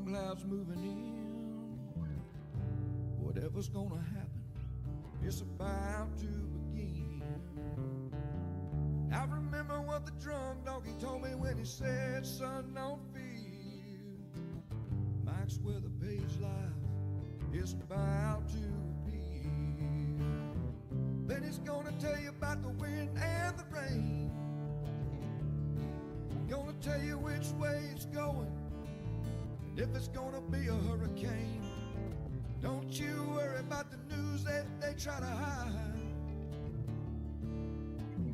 clouds moving in. Whatever's gonna happen, it's about to begin. I remember what the drunk donkey told me when he said, son, don't fear. Mike's where the page life is about to appear. Then he's gonna tell you about the wind and the rain. Gonna tell you which way it's going, and if it's gonna be a hurricane. Don't you worry about the news that they try to hide.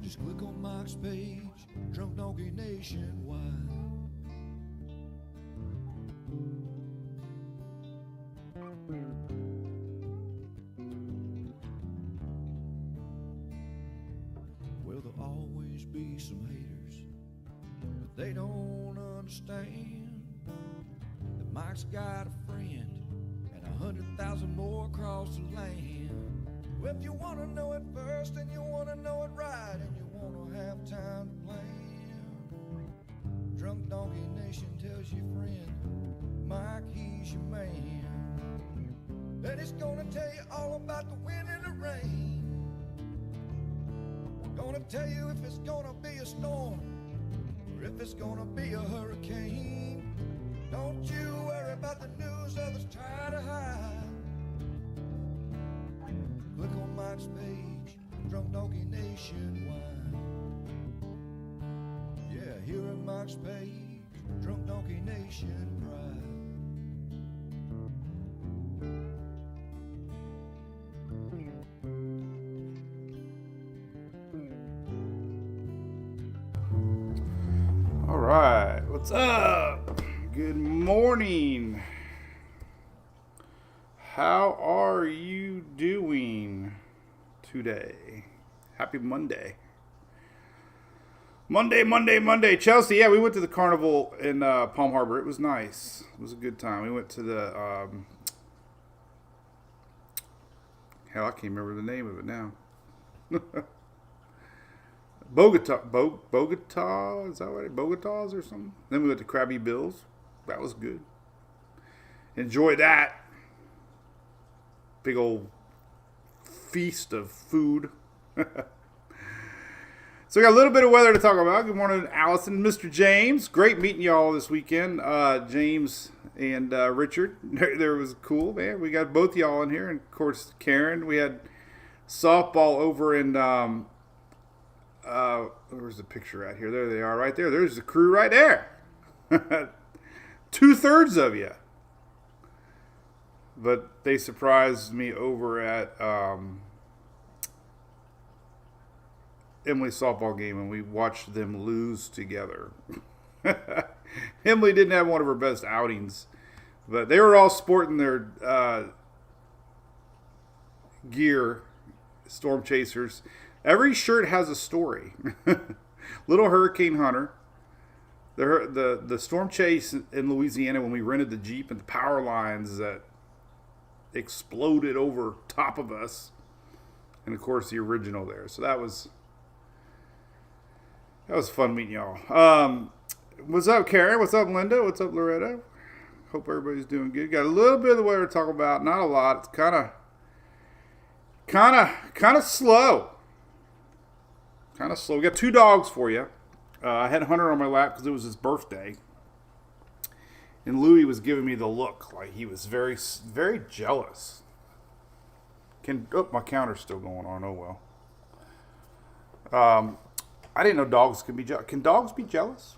Just click on Mike's page, Drunk Donkey Nationwide. Well, there'll always be some haters, but they don't understand that Mike's got a friend and 100,000 more across the land. Well, if you want to know it first and you want to know it right and you want to have time to plan, Drunk Donkey Nation tells your friend Mike, he's your man. Then he's gonna tell you all about the wind and the rain. Gonna tell you if it's gonna be a storm or if it's gonna be a hurricane. Don't you worry about the news others try to hide. Click on Mike's page, Drunk Donkey Nationwide. Yeah, here at Mike's page, Drunk Donkey Nation Pride. All right, what's up? Good morning. How are you doing today? Happy Monday. Monday. Chelsea, yeah, we went to the carnival in Palm Harbor. It was nice. It was a good time. We went to the, hell, I can't remember the name of it now. Bogota, is that right? Bogotas or something? Then we went to Krabby Bill's. That was good. Enjoy that. Big old feast of food. So we got a little bit of weather to talk about. Good morning, Allison, Mr. James. Great meeting y'all this weekend. James and Richard. There was cool, man. We got both y'all in here. And, of course, Karen. We had softball over in, where's the picture at here? There they are right there. There's the crew right there. 2/3 of you. But they surprised me over at Emily's softball game, and we watched them lose together. Emily didn't have one of her best outings, but they were all sporting their gear, Storm Chasers. Every shirt has a story. Little Hurricane Hunter. The storm chase in Louisiana when we rented the Jeep and the power lines that exploded over top of us. And, of course, the original there. So that was fun meeting y'all. What's up, Karen? What's up, Linda? What's up, Loretta? Hope everybody's doing good. Got a little bit of the weather to talk about. Not a lot. It's kind of slow. Kind of slow. We got 2 dogs for you. I had Hunter on my lap because it was his birthday. And Louie was giving me the look like he was very, very jealous. My counter's still going on. Oh, well. I didn't know dogs could be jealous. Can dogs be jealous?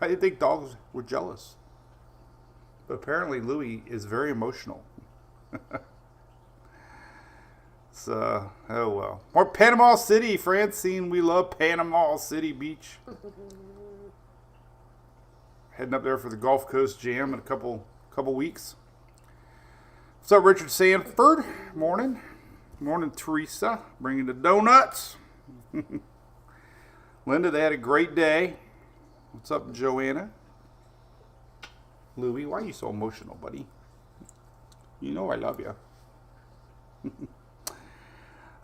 I didn't think dogs were jealous. But apparently Louie is very emotional. So, oh well. More Panama City, Francine. We love Panama City Beach. Heading up there for the Gulf Coast Jam in a couple weeks. What's up, Richard Sanford? Morning. Morning, Teresa. Bringing the donuts. Linda, they had a great day. What's up, Joanna? Louie, why are you so emotional, buddy? You know I love you.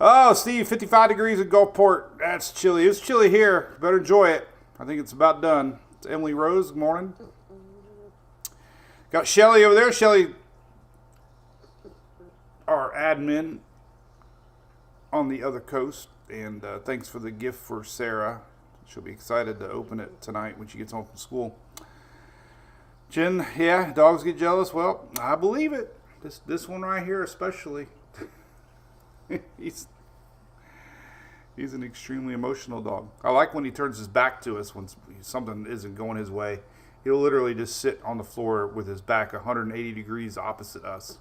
Oh, Steve, 55 degrees in Gulfport. That's chilly. It's chilly here. Better enjoy it. I think it's about done. It's Emily Rose. Good morning. Got Shelly over there. Shelly, our admin on the other coast. And thanks for the gift for Sarah. She'll be excited to open it tonight when she gets home from school. Jen, yeah, dogs get jealous. Well, I believe it. This one right here especially. He's an extremely emotional dog. I like when he turns his back to us when something isn't going his way. He'll literally just sit on the floor with his back 180 degrees opposite us.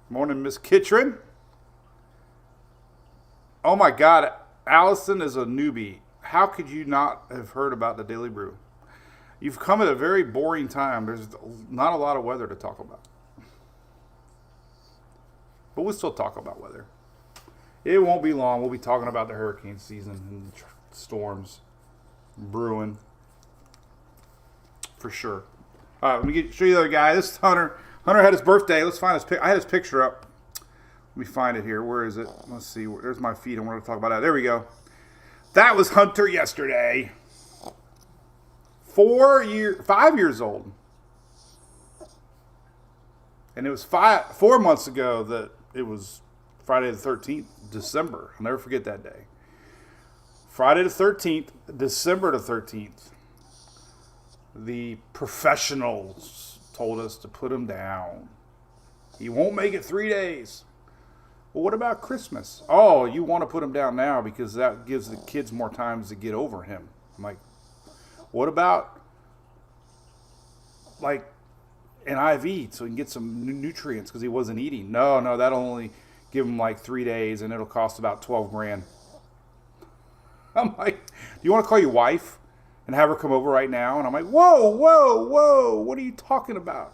Morning, Miss Kitchen. Oh my God, Allison is a newbie. How could you not have heard about the Daily Brew? You've come at a very boring time. There's not a lot of weather to talk about. But we'll still talk about weather. It won't be long. We'll be talking about the hurricane season and storms brewing for sure. All right, let me show you the other guy. This is Hunter. Hunter had his birthday. Let's find his I had his picture up. Let me find it here. Where is it? Let's see. There's my feed. I wanted to talk about that. There we go. That was Hunter yesterday. 5 years old. And it was 4 months ago that it was Friday the 13th, December. I'll never forget that day. Friday the 13th, December the 13th. The professionals told us to put him down. He won't make it 3 days. Well, what about Christmas? Oh, you want to put him down now because that gives the kids more time to get over him. I'm like, what about like an IV so he can get some nutrients because he wasn't eating? No, that'll only give him like 3 days and it'll cost about $12,000. I'm like, do you want to call your wife and have her come over right now? And I'm like, whoa, what are you talking about?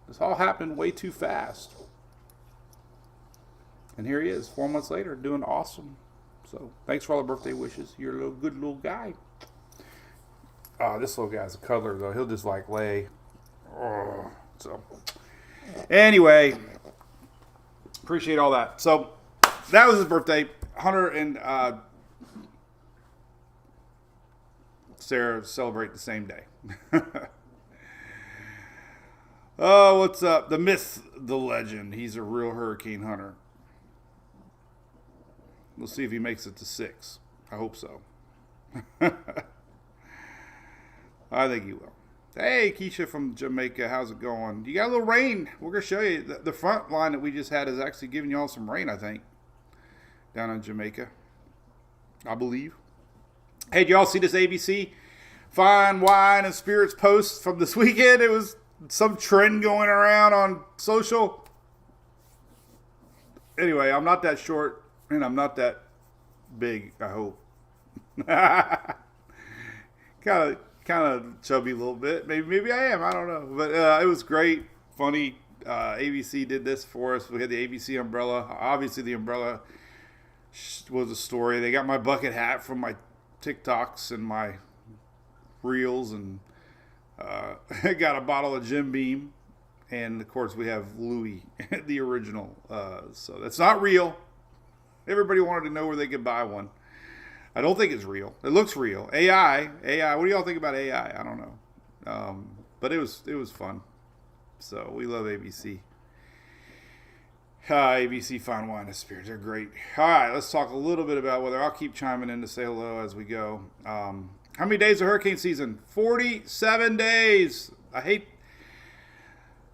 This all happened way too fast. And here he is, 4 months later, doing awesome. So, thanks for all the birthday wishes. You're a good little guy. This little guy's a cuddler, though. He'll just, like, lay. Oh, so, anyway, appreciate all that. So, that was his birthday. Hunter and Sarah celebrate the same day. Oh, what's up? The myth, the legend. He's a real hurricane hunter. We'll see if he makes it to 6. I hope so. I think he will. Hey, Keisha from Jamaica. How's it going? You got a little rain. We're going to show you. The front line that we just had is actually giving you all some rain, I think, down in Jamaica, I believe. Hey, did y'all see this ABC Fine Wine and Spirits post from this weekend? It was some trend going around on social. Anyway, I'm not that short. And I'm not that big, I hope. kind of chubby a little bit. Maybe I am. I don't know. But it was great, funny. ABC did this for us. We had the ABC umbrella. Obviously, the umbrella was a story. They got my bucket hat from my TikToks and my reels, and got a bottle of Jim Beam. And, of course, we have Louis, the original. So that's not real. Everybody wanted to know where they could buy one. I don't think it's real. It looks real. AI. What do y'all think about AI? I don't know. But it was fun. So we love ABC. ABC Fine Wine and Spirits. They're great. All right, let's talk a little bit about weather. I'll keep chiming in to say hello as we go. How many days of hurricane season? 47 days. I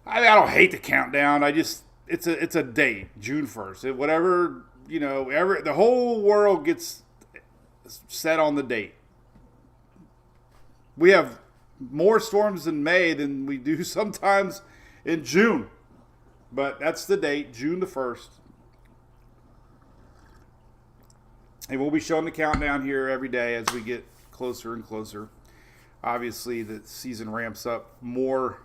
don't hate the countdown. It's a date, June 1st. Whatever. The whole world gets set on the date. We have more storms in May than we do sometimes in June. But that's the date, June the 1st. And we'll be showing the countdown here every day as we get closer and closer. Obviously, the season ramps up more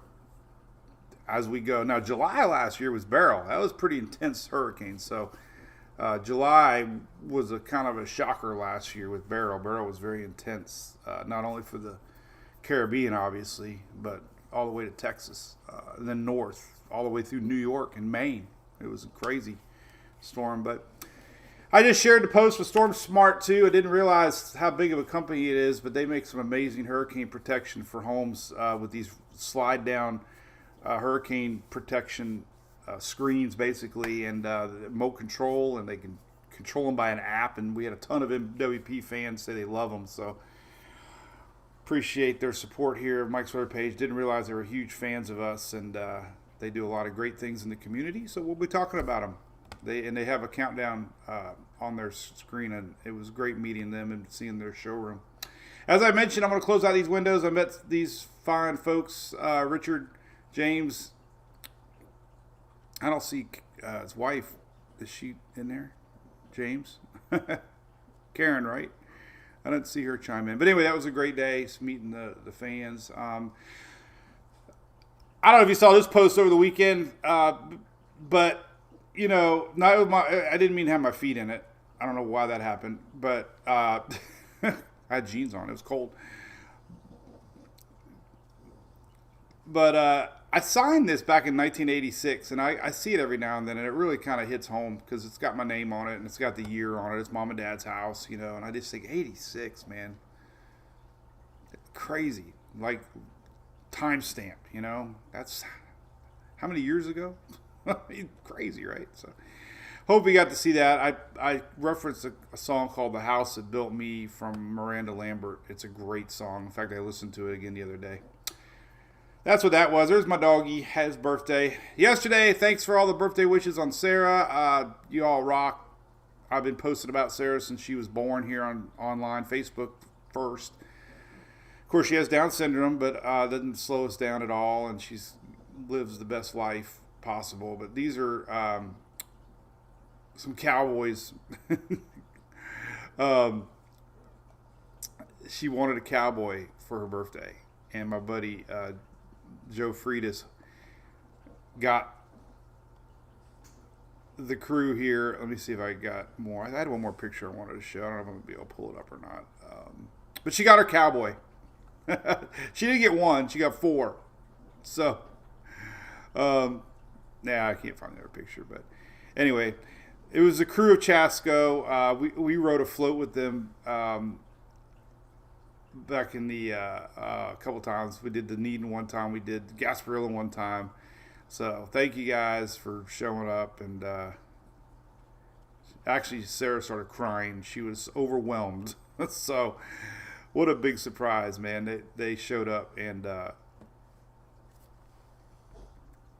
as we go. Now, July last year was Beryl. That was pretty intense hurricane. So, July was a kind of a shocker last year with Beryl. Beryl was very intense, not only for the Caribbean, obviously, but all the way to Texas, and then north, all the way through New York and Maine. It was a crazy storm. But I just shared the post with Storm Smart too. I didn't realize how big of a company it is, but they make some amazing hurricane protection for homes with these slide down hurricane protection screens, basically, and remote control, and they can control them by an app. And we had a ton of MWP fans say they love them, so appreciate their support here. Mike's Weather Page. Didn't realize they were huge fans of us, and they do a lot of great things in the community. So we'll be talking about them. They have a countdown on their screen, and it was great meeting them and seeing their showroom. As I mentioned, I'm going to close out these windows. I met these fine folks, Richard, James. I don't see his wife. Is she in there? James? Karen, right? I didn't see her chime in. But anyway, that was a great day, meeting the fans. I don't know if you saw this post over the weekend, but, you know, I didn't mean to have my feet in it. I don't know why that happened, but I had jeans on. It was cold. But I signed this back in 1986, and I see it every now and then, and it really kind of hits home because it's got my name on it, and it's got the year on it. It's Mom and Dad's house, you know, and I just think, 86, man. Crazy. Like, timestamp, you know. That's how many years ago? Crazy, right? So, hope you got to see that. I referenced a song called The House That Built Me from Miranda Lambert. It's a great song. In fact, I listened to it again the other day. That's what that was. There's my doggy. His birthday yesterday. Thanks for all the birthday wishes on Sarah. You all rock. I've been posting about Sarah since she was born here on online, Facebook first. Of course, she has Down syndrome, but doesn't slow us down at all, and she lives the best life possible. But these are some cowboys. She wanted a cowboy for her birthday, and my buddy Joe Freitas got the crew here. Let me see if I got more. I had one more picture I wanted to show. I don't know if I'm going to be able to pull it up or not. But she got her cowboy. She didn't get one. She got four. So, I can't find the other picture. But anyway, it was the crew of Chasco. We rode a float with them back in the a couple times. We did the Needham one time. We did Gasparilla one time. So thank you guys for showing up. And actually, Sarah started crying. She was overwhelmed. So what a big surprise, man. They showed up, and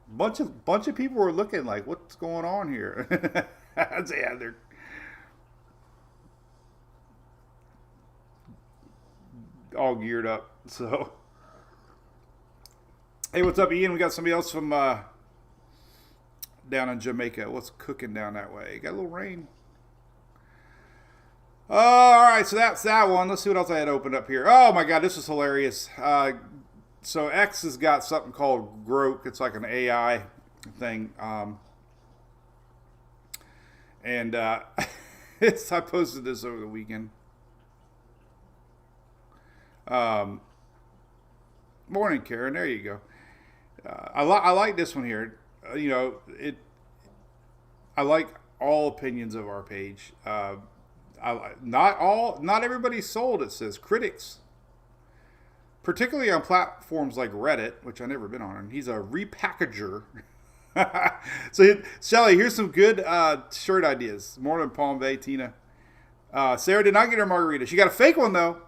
bunch of people were looking like, what's going on here? Yeah, they're all geared up. So, hey, what's up, Ian? We got somebody else from down in Jamaica. What's cooking down that way? Got a little rain. All right, so that's that one. Let's see what else I had opened up here. Oh my God, this is hilarious. So X has got something called Grok. It's like an AI thing. And I posted this over the weekend. Morning, Karen. There you go. I like this one here. I like all opinions of our page. Not everybody's sold. It says critics, particularly on platforms like Reddit, which I've never been on. And he's a repackager. So, Shelly, here's some good shirt ideas. Morning, Palm Bay, Tina. Sarah did not get her margarita. She got a fake one though.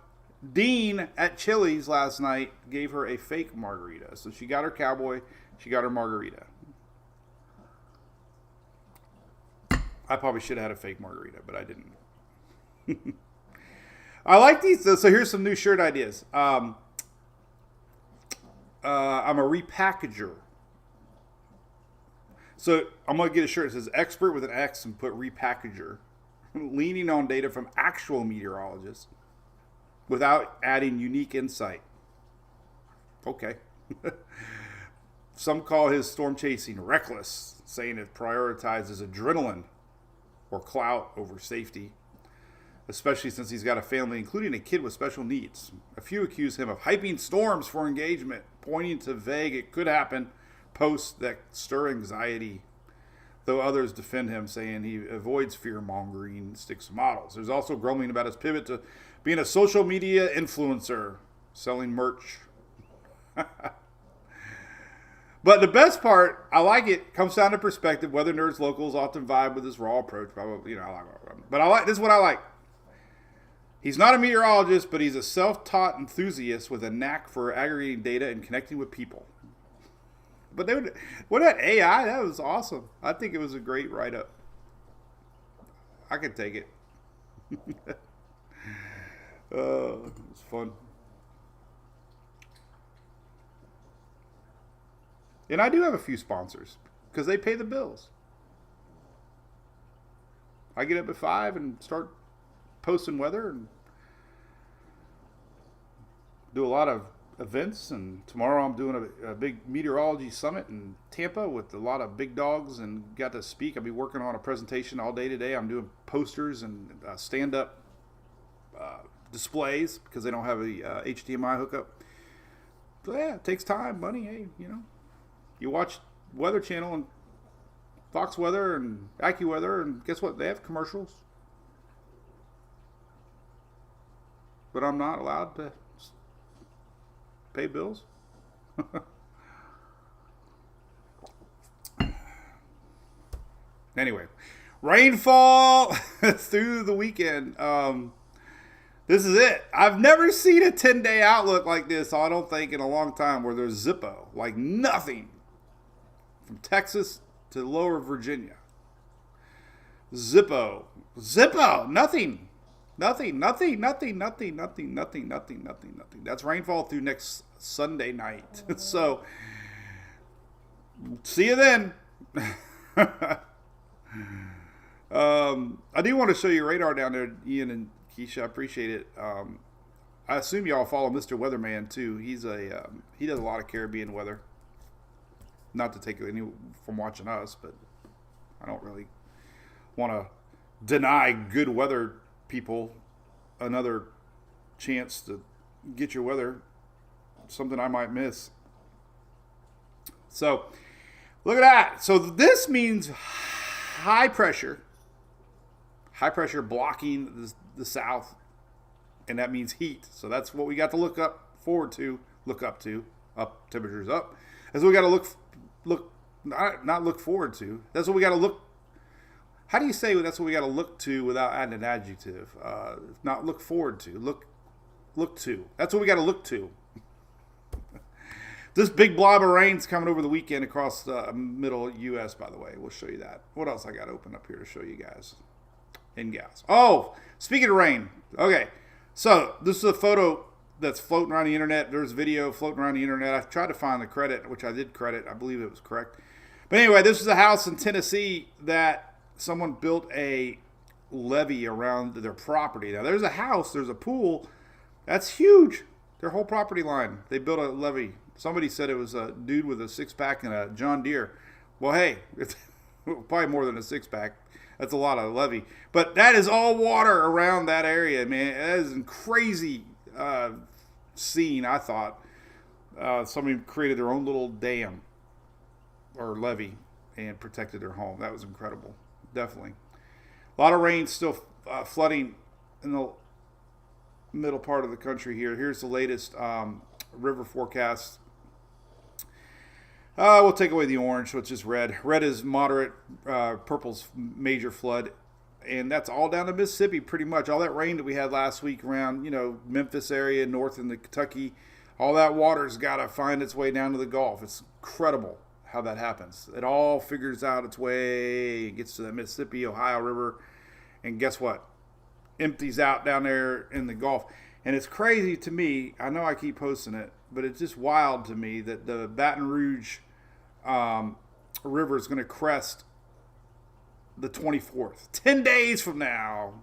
Dean at Chili's last night gave her a fake margarita. So she got her cowboy. She got her margarita. I probably should have had a fake margarita, but I didn't. I like these. So here's some new shirt ideas. I'm a repackager. So I'm going to get a shirt that says expert with an X and put repackager. Leaning on data from actual meteorologists without adding unique insight. Okay. Some call his storm chasing reckless, saying it prioritizes adrenaline or clout over safety, especially since he's got a family, including a kid with special needs. A few accuse him of hyping storms for engagement, pointing to vague "it could happen" posts that stir anxiety though others defend him, saying he avoids fear-mongering and sticks to models. There's also grumbling about his pivot to being a social media influencer, selling merch. But the best part, I like it, comes down to perspective. Weather nerds locals often vibe with his raw approach. Probably, but this is what I like. He's not a meteorologist, but he's a self-taught enthusiast with a knack for aggregating data and connecting with people. But what that AI? That was awesome. I think it was a great write-up. I could take it. It was fun. And I do have a few sponsors because they pay the bills. I get up at 5 and start posting weather and do a lot of events. And tomorrow I'm doing a big meteorology summit in Tampa with a lot of big dogs and got to speak. I'll be working on a presentation all day today. I'm doing posters and stand-up displays because they don't have a HDMI hookup. So yeah, it takes time, money. Hey, you watch Weather Channel and Fox Weather and AccuWeather, and guess what? They have commercials. But I'm not allowed to pay bills. Anyway, rainfall through the weekend. This is it. I've never seen a 10-day outlook like this, I don't think, in a long time, where there's Zippo. Like nothing. From Texas to lower Virginia. Zippo. Nothing. Nothing. That's rainfall through next Sunday night. So, see you then. I do want to show you radar down there, Ian and Keisha. I appreciate it. I assume y'all follow Mr. Weatherman too. He does a lot of Caribbean weather. Not to take any from watching us, but I don't really want to deny good weather people another chance to get your weather. Something I might miss. So, look at that. So this means high pressure blocking the south, and that means heat. So that's what we got to look up temperatures up. That's what we got to not look forward to. That's what we got to look. How do you say that's what we got to look to without adding an adjective? Not look forward to. Look to. That's what we got to look to. This big blob of rain's coming over the weekend across the middle U.S., by the way. We'll show you that. What else I got open up here to show you guys and gals? Oh, speaking of rain. Okay, so this is a photo that's floating around the internet. There's video floating around the internet. I tried to find the credit, which I did credit. I believe it was correct. But anyway, this is a house in Tennessee that someone built a levee around their property. Now, there's a house, there's a pool. That's huge. Their whole property line. They built a levee. Somebody said it was a dude with a six-pack and a John Deere. Well, hey, it's probably more than a six-pack. That's a lot of levee. But that is all water around that area, man. That is a crazy scene, I thought. Somebody created their own little dam or levee and protected their home. That was incredible. Definitely. A lot of rain still flooding in the middle part of the country here. Here's the latest river forecast. We'll take away the orange, which is red. Red is moderate. Purple's major flood. And that's all down to Mississippi, pretty much. All that rain that we had last week around, Memphis area, north into Kentucky, all that water's got to find its way down to the Gulf. It's incredible how that happens. It all figures out its way. It gets to the Mississippi, Ohio River, and guess what? Empties out down there in the Gulf. And it's crazy to me. I know I keep posting it, but it's just wild to me that the Baton Rouge River is going to crest the 24th. 10 days from now.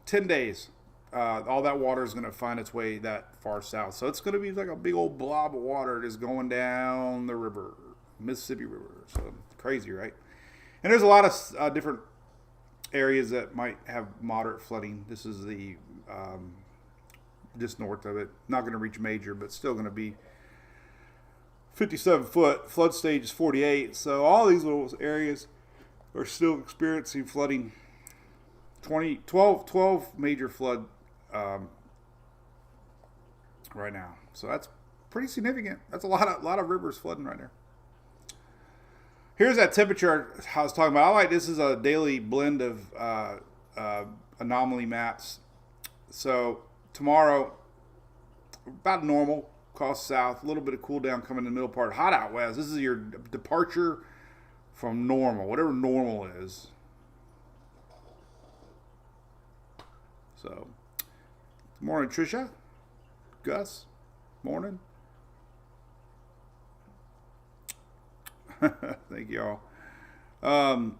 10 days. All that water is going to find its way that far south. So it's going to be like a big old blob of water just going down the river, Mississippi River. So crazy, right? And there's a lot of different areas that might have moderate flooding. This is the just north of it. Not going to reach major, but still going to be 57 foot. Flood stage is 48. So all these little areas are still experiencing flooding. 12 major flood right now. So that's pretty significant. That's a lot of rivers flooding right there. Here's that temperature I was talking about. I like this is a daily blend of anomaly maps. So tomorrow, about normal, across south, a little bit of cool down coming in the middle part. Hot out west. This is your departure from normal, whatever normal is. So, good morning, Trisha. Gus, morning. Thank you all.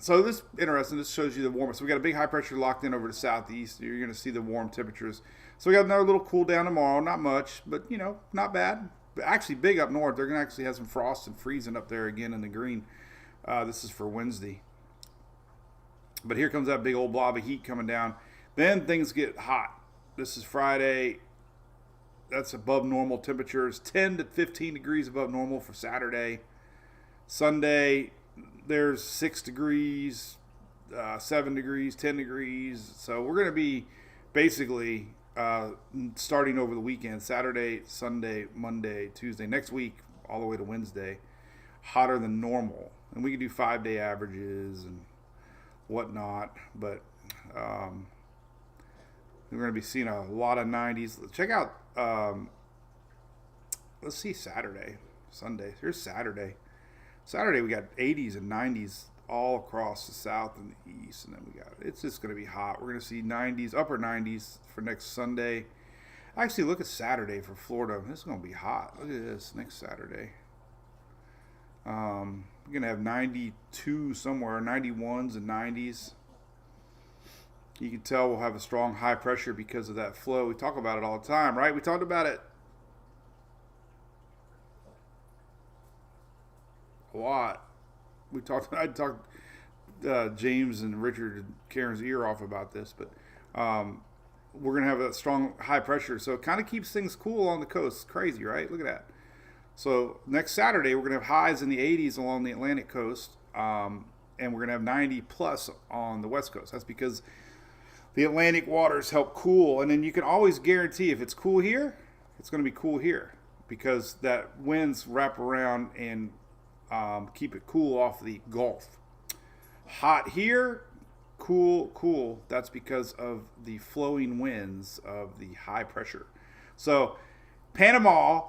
So this is interesting. This shows you the warmest. So we got a big high pressure locked in over the southeast. You're going to see the warm temperatures. So we got another little cool down tomorrow. Not much, but you know, not bad. But actually big up north. They're going to actually have some frost and freezing up there again in the green. This is for Wednesday. But here comes that big old blob of heat coming down. Then things get hot. This is Friday. That's above normal temperatures. 10 to 15 degrees above normal for Saturday. Sunday, there's 6 degrees, 7 degrees, 10 degrees. So we're going to be basically starting over the weekend, Saturday, Sunday, Monday, Tuesday, next week, all the way to Wednesday, hotter than normal. And we can do 5-day averages and whatnot. But we're going to be seeing a lot of 90s. Check out, let's see Saturday, Sunday. Here's Saturday. Saturday we got 80s and 90s all across the south and the east, and then it's just going to be hot. We're going to see 90s, upper 90s for next Sunday. Actually, look at Saturday for Florida. This is going to be hot. Look at this next Saturday. We're going to have 92 somewhere, 91s and 90s. You can tell we'll have a strong high pressure because of that flow. We talk about it all the time, right? We talked about it a lot. I talked James and Richard and Karen's ear off about this, but we're going to have a strong high pressure. So it kind of keeps things cool on the coast. It's crazy, right? Look at that. So next Saturday, we're going to have highs in the 80s along the Atlantic coast, and we're going to have 90 plus on the West Coast. That's because the Atlantic waters help cool. And then you can always guarantee if it's cool here, it's going to be cool here because that winds wrap around and keep it cool off the Gulf. Hot here, cool. That's because of the flowing winds of the high pressure. So Panama,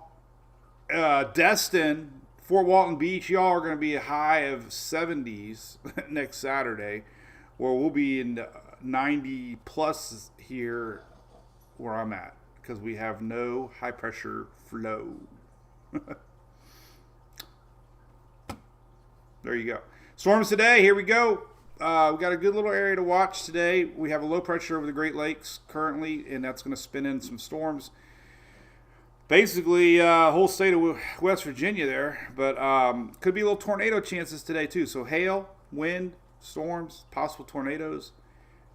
Destin, Fort Walton Beach, y'all are going to be a high of 70s next Saturday, where we'll be in 90 plus here where I'm at because we have no high pressure flow. There you go. Storms today. Here we go. We got a good little area to watch today. We have a low pressure over the Great Lakes currently, and that's going to spin in some storms. Basically, whole state of West Virginia there, but could be a little tornado chances today too. So hail, wind, storms, possible tornadoes.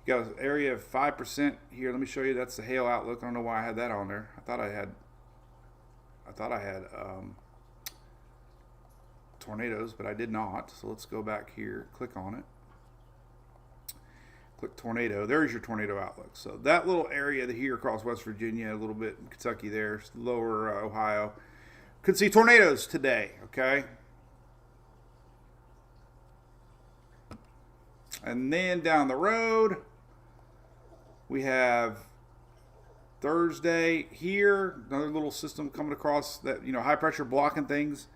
You got an area of 5% here. Let me show you. That's the hail outlook. I don't know why I had that on there. I thought I had tornadoes, but I did not. So let's go back here, click on it, click tornado. There's your tornado outlook. So that little area here across West Virginia, a little bit in Kentucky there, lower Ohio, could see tornadoes today. Okay, and then down the road we have Thursday here, another little system coming across that, high pressure blocking things.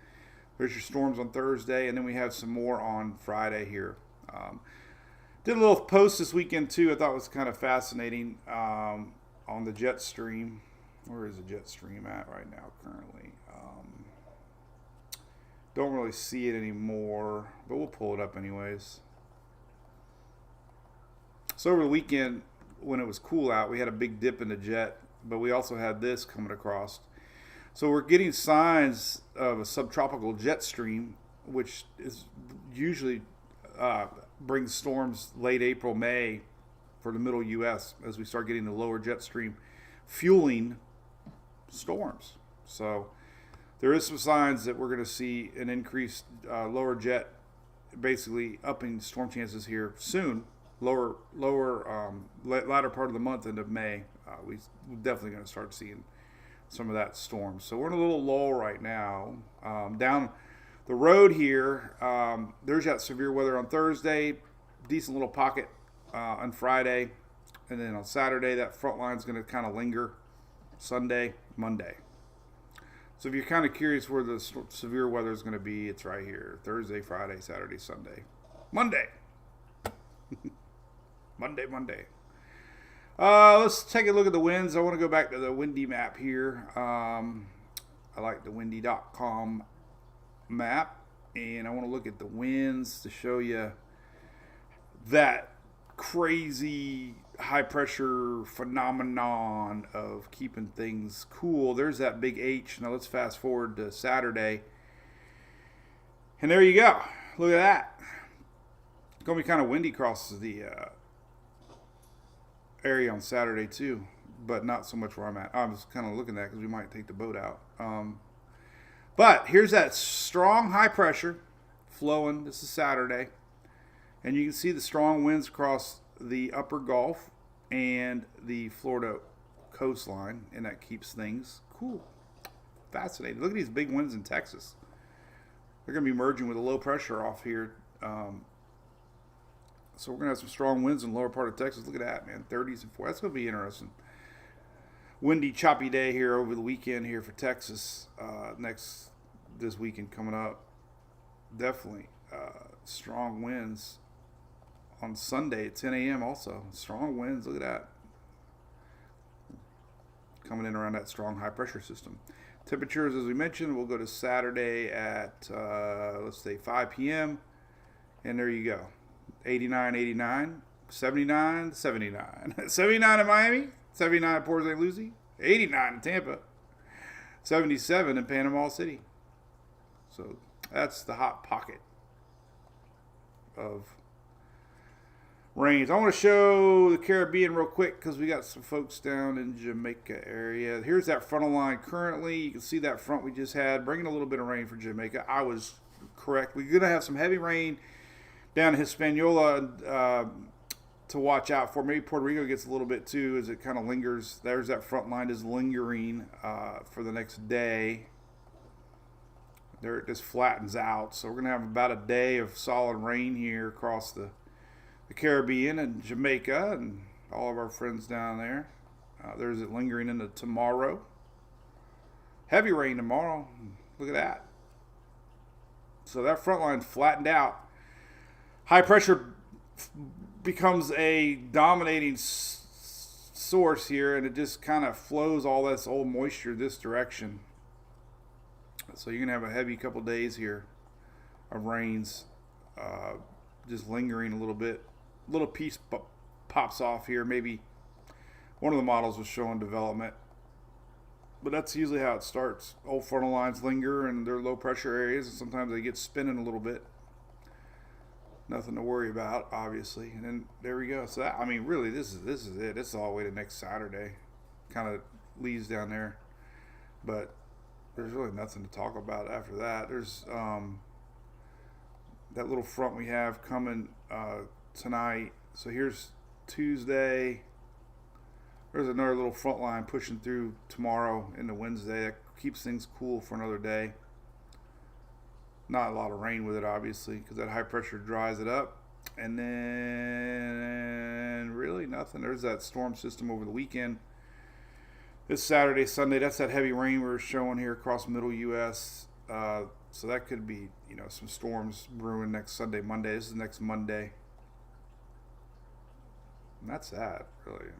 There's your storms on Thursday, and then we have some more on Friday here. Did a little post this weekend, too. I thought it was kind of fascinating on the jet stream. Where is the jet stream at right now currently? Don't really see it anymore, but we'll pull it up anyways. So over the weekend, when it was cool out, we had a big dip in the jet, but we also had this coming across. So we're getting signs of a subtropical jet stream, which is usually brings storms late April, May for the middle U.S. as we start getting the lower jet stream fueling storms. So there is some signs that we're going to see an increased lower jet, basically upping storm chances here soon. Latter part of the month into May, we're definitely going to start seeing some of that storm. So we're in a little lull right now. Down the road here, there's that severe weather on Thursday, decent little pocket on Friday, and then on Saturday that front line is going to kind of linger. Sunday, Monday. So if you're kind of curious where the severe weather is going to be, it's right here. Thursday, Friday, Saturday, Sunday. Monday. Monday. Let's take a look at the winds. I want to go back to the windy map here. I like the windy.com map. And I want to look at the winds to show you that crazy high pressure phenomenon of keeping things cool. There's that big H. Now let's fast forward to Saturday. And there you go. Look at that. It's going to be kind of windy across the area on Saturday too, but not so much where I'm at. I was kind of looking at that because we might take the boat out. But here's that strong high pressure flowing. This is Saturday. And you can see the strong winds across the upper Gulf and the Florida coastline, and that keeps things cool. Fascinating. Look at these big winds in Texas. They're going to be merging with a low pressure off here. So we're going to have some strong winds in the lower part of Texas. Look at that, man. 30s and 40s. That's going to be interesting. Windy, choppy day here over the weekend here for Texas. This weekend coming up. Definitely strong winds. On Sunday at 10 a.m. also. Strong winds. Look at that. Coming in around that strong high pressure system. Temperatures, as we mentioned, will go to Saturday at, let's say, 5 p.m. And there you go. 89, 89, 79, 79. 79 in Miami, 79 in Port St. Lucie, 89 in Tampa, 77 in Panama City. So that's the hot pocket of rains. I want to show the Caribbean real quick because we got some folks down in Jamaica area. Here's that frontal line currently. You can see that front we just had, bringing a little bit of rain for Jamaica. I was correct. We're going to have some heavy rain down in Hispaniola to watch out for. Maybe Puerto Rico gets a little bit too as it kind of lingers. There's that front line is lingering for the next day. There it just flattens out. So we're going to have about a day of solid rain here across the Caribbean and Jamaica and all of our friends down there. There's it lingering into tomorrow. Heavy rain tomorrow. Look at that. So that front line flattened out. High pressure becomes a dominating source here, and it just kind of flows all this old moisture this direction. So you're going to have a heavy couple days here of rains just lingering a little bit. Little piece pops off here. Maybe one of the models was showing development, but that's usually how it starts. Old frontal lines linger and they're low pressure areas, and sometimes they get spinning a little bit. Nothing to worry about, obviously. And then there we go. So that, I mean, really, this is it. It's all the way to next Saturday. Kind of leaves down there, but there's really nothing to talk about after that. There's that little front we have coming tonight. So here's Tuesday. There's another little front line pushing through tomorrow into Wednesday. That keeps things cool for another day. Not a lot of rain with it, obviously, because that high pressure dries it up. And then really nothing. There's that storm system over the weekend. This Saturday, Sunday, that's that heavy rain we were showing here across middle U.S. So that could be, some storms brewing next Sunday, Monday. This is next Monday. And that's that, really.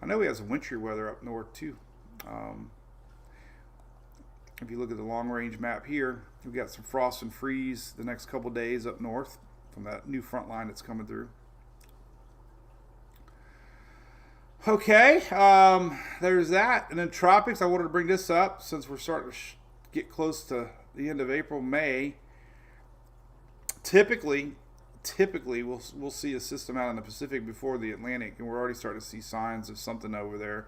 I know we have some wintry weather up north, too. If you look at the long-range map here, we've got some frost and freeze the next couple days up north from that new front line that's coming through. Okay, there's that. And then tropics, I wanted to bring this up since we're starting to get close to the end of April, May. Typically we'll see a system out in the Pacific before the Atlantic, and we're already starting to see signs of something over there.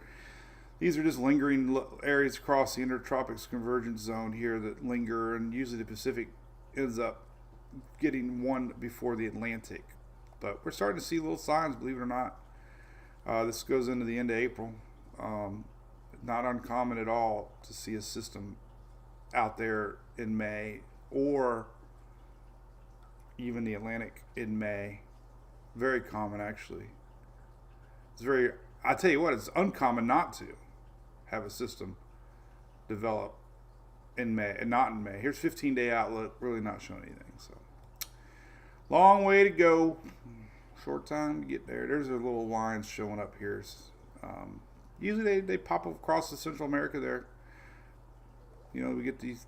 These are just lingering areas across the intertropics convergence zone here that linger, and usually the Pacific ends up getting one before the Atlantic. But we're starting to see little signs, believe it or not. This goes into the end of April. Not uncommon at all to see a system out there in May, or even the Atlantic in May. Very common, actually. I tell you what, it's uncommon not to have a system develop in May, and not in May. Here's 15-day outlook, really not showing anything. So, long way to go. Short time to get there. There's a little lines showing up here. Usually they pop up across the Central America there. You know, we get these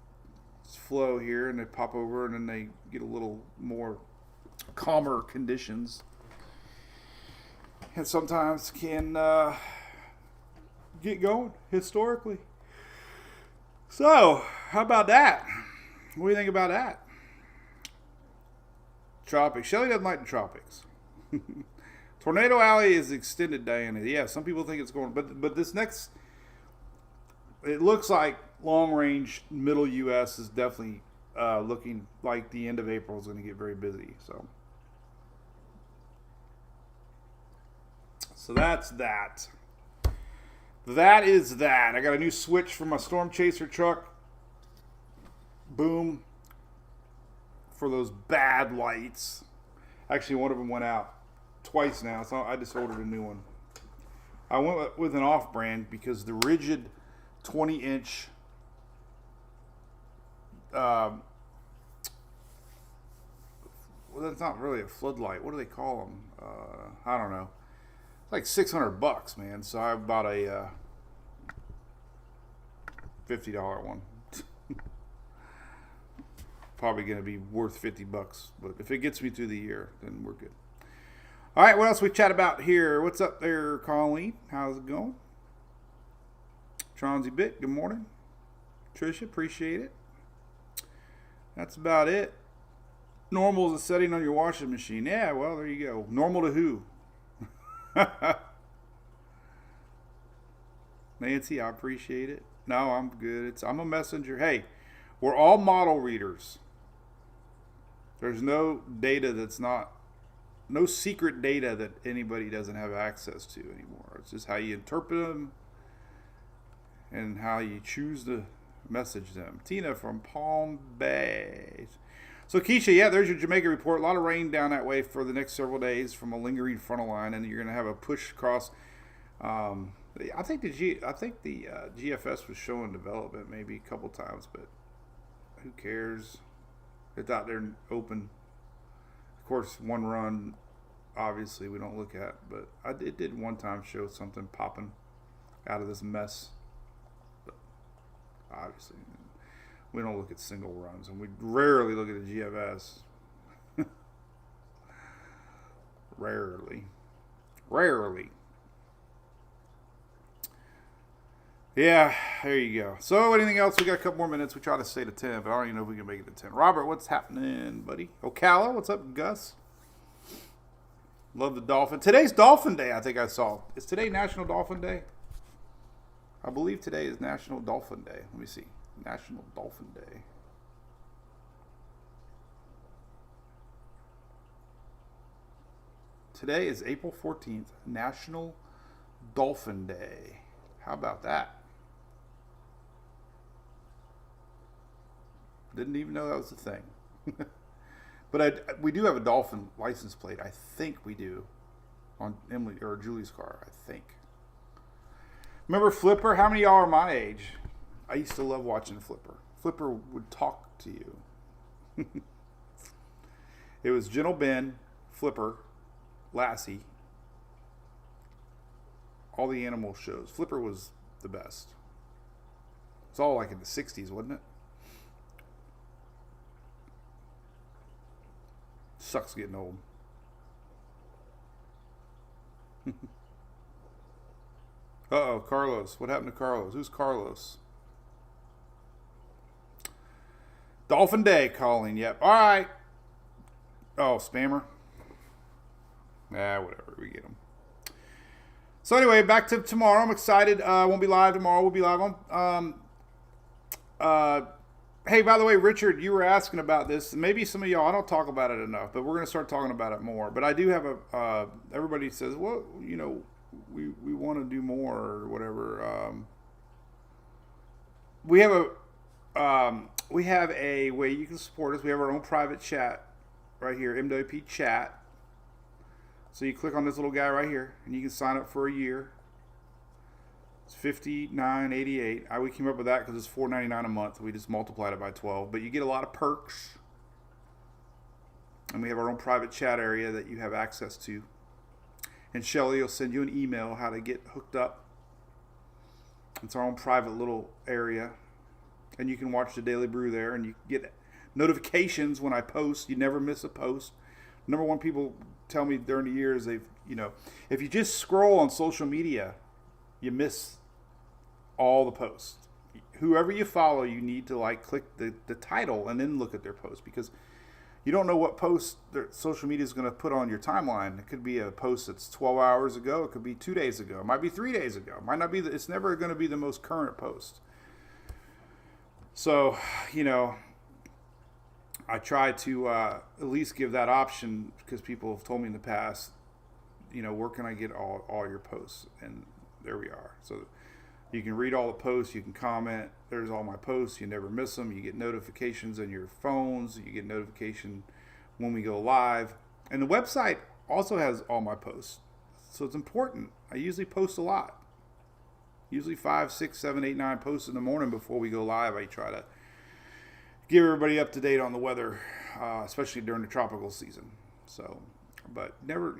flow here, and they pop over, and then they get a little more calmer conditions. And sometimes can get going historically. So, how about that? What do you think about that? Tropics. Shelly doesn't like the tropics. Tornado Alley is extended, Diana. Yeah, some people think it's going, but this next, it looks like long range middle U.S. is definitely looking like the end of April is going to get very busy. So that's that. That is that. I got a new switch for my Storm Chaser truck. Boom. For those bad lights. Actually, one of them went out twice now, so I just ordered a new one. I went with an off-brand because the rigid 20-inch well, that's not really a floodlight. What do they call them? I don't know. Like $600, man. So I bought a $50 one. Probably going to be worth $50, but if it gets me through the year, then we're good. All right, what else we chat about here? What's up there, Colleen? How's it going? Tronzy Bit, good morning. Trisha, appreciate it. That's about it. Normal is a setting on your washing machine. Yeah, well, there you go. Normal to who? Nancy, I appreciate it. No, I'm good. I'm a messenger. Hey, we're all model readers. There's no data no secret data that anybody doesn't have access to anymore. It's just how you interpret them and how you choose to message them. Tina from Palm Bay. So Keisha, yeah, there's your Jamaica report. A lot of rain down that way for the next several days from a lingering frontal line, and you're going to have a push across. I think the GFS was showing development maybe a couple times, but who cares? It's out there open. Of course, one run, obviously, we don't look at, but it did one time show something popping out of this mess. But obviously, we don't look at single runs, and we rarely look at the GFS. Rarely. Yeah, there you go. So, anything else? We got a couple more minutes. We try to stay to 10, but I don't even know if we can make it to 10. Robert, what's happening, buddy? Ocala, what's up, Gus? Love the dolphin. Today's Dolphin Day, I think I saw. Is today National Dolphin Day? I believe today is National Dolphin Day. Let me see. National Dolphin Day. Today is April 14th, National Dolphin Day. How about that? Didn't even know that was a thing. But we do have a dolphin license plate. I think we do on Emily or Julie's car. I think. Remember Flipper? How many of y'all are my age? I used to love watching Flipper. Flipper would talk to you. It was Gentle Ben, Flipper, Lassie, all the animal shows. Flipper was the best. It's all like in the 60s, wasn't it? Sucks getting old. Uh-oh, Carlos. What happened to Carlos? Who's Carlos? Dolphin Day calling. Yep. All right. Oh, spammer. Whatever. We get them. So anyway, back to tomorrow. I'm excited. Won't be live tomorrow. We'll be live on. Hey, by the way, Richard, you were asking about this. Maybe some of y'all, I don't talk about it enough, but we're going to start talking about it more. But I do have everybody says, well, we want to do more or whatever. We have a way you can support us. We have our own private chat right here, MWP chat. So you click on this little guy right here, and you can sign up for a year. It's $59.88. We came up with that because it's $4.99 a month. We just multiplied it by 12. But you get a lot of perks. And we have our own private chat area that you have access to. And Shelly will send you an email how to get hooked up. It's our own private little area. And you can watch the Daily Brew there. And you get notifications when I post. You never miss a post. Number one, people tell me during the years, if you just scroll on social media, you miss all the posts. Whoever you follow, you need to click the title and then look at their post, because you don't know what post their social media is going to put on your timeline. It could be a post that's 12 hours ago. It could be 2 days ago. It might be 3 days ago. It might not be. It's never going to be the most current post. So, I try to at least give that option, because people have told me in the past, where can I get all your posts? And there we are. So you can read all the posts. You can comment. There's all my posts. You never miss them. You get notifications on your phones. You get notification when we go live. And the website also has all my posts. So it's important. I usually post a lot. Usually 5, 6, 7, 8, 9 posts in the morning before we go live. I try to give everybody up to date on the weather, especially during the tropical season. So, but never,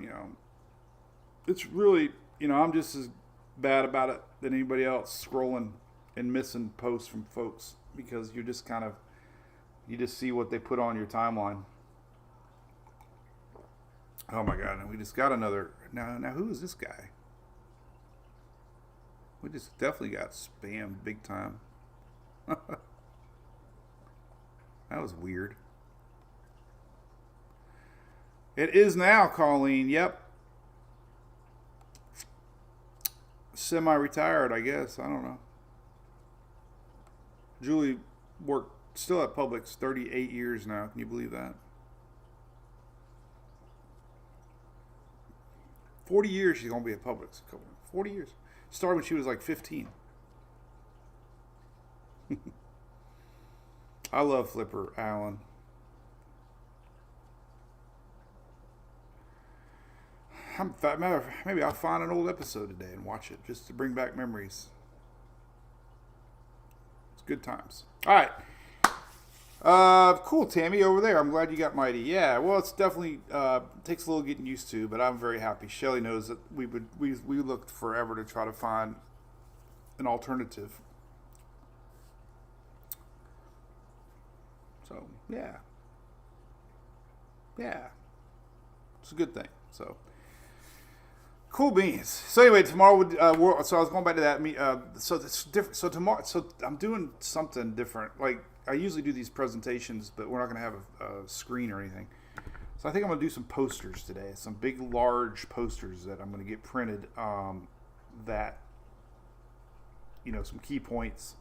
it's really, I'm just as bad about it than anybody else, scrolling and missing posts from folks, because you're just you just see what they put on your timeline. Oh my God. And we just got another. Now who is this guy? We just definitely got spammed big time. That was weird. It is now, Colleen. Yep. Semi-retired, I guess. I don't know. Julie worked still at Publix 38 years now. Can you believe that? 40 years she's going to be at Publix. 40 years. Started when she was like 15. I love Flipper Allen. Maybe I'll find an old episode today and watch it just to bring back memories. It's good times. All right. Cool, Tammy, over there. I'm glad you got Mighty. Yeah, well, it's definitely takes a little getting used to, but I'm very happy. Shelly knows that we looked forever to try to find an alternative. So yeah, it's a good thing. So cool beans. So anyway, tomorrow so I was going back to that. So it's different. So tomorrow, I'm doing something different. Like, I usually do these presentations, but we're not going to have a screen or anything. So I think I'm going to do some posters today. Some big, large posters that I'm going to get printed. That, some key points.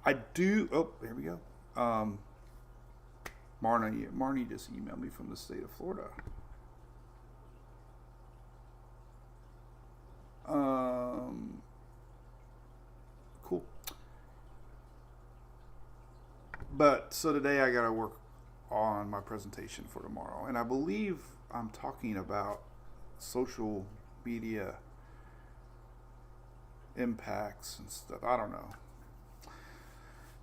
I do. Oh, there we go. Marnie just emailed me from the state of Florida. Cool. But so today I got to work on my presentation for tomorrow, and I believe I'm talking about social media impacts and stuff. I don't know.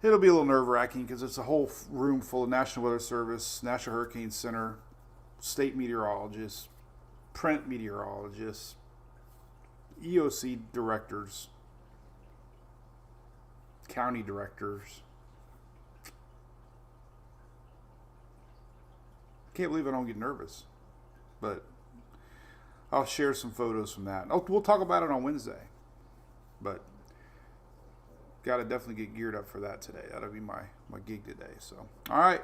It'll be a little nerve-wracking because it's a whole room full of National Weather Service, National Hurricane Center, state meteorologists, print meteorologists, EOC directors, county directors. Can't believe I don't get nervous, but I'll share some photos from that. We'll talk about it on Wednesday, but got to definitely get geared up for that today. That'll be my gig today. So, all right.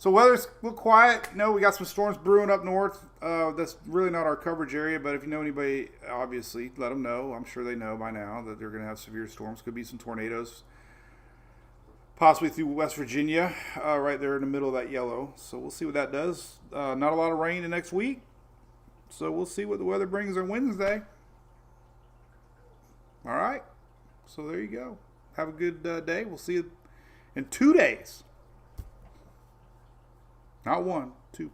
So weather's a little quiet. We got some storms brewing up north. That's really not our coverage area, but if you know anybody, obviously, let them know. I'm sure they know by now that they're going to have severe storms. Could be some tornadoes, possibly through West Virginia, right there in the middle of that yellow. So we'll see what that does. Not a lot of rain the next week, so we'll see what the weather brings on Wednesday. All right. So there you go. Have a good day. We'll see you in 2 days. Not 1, 2.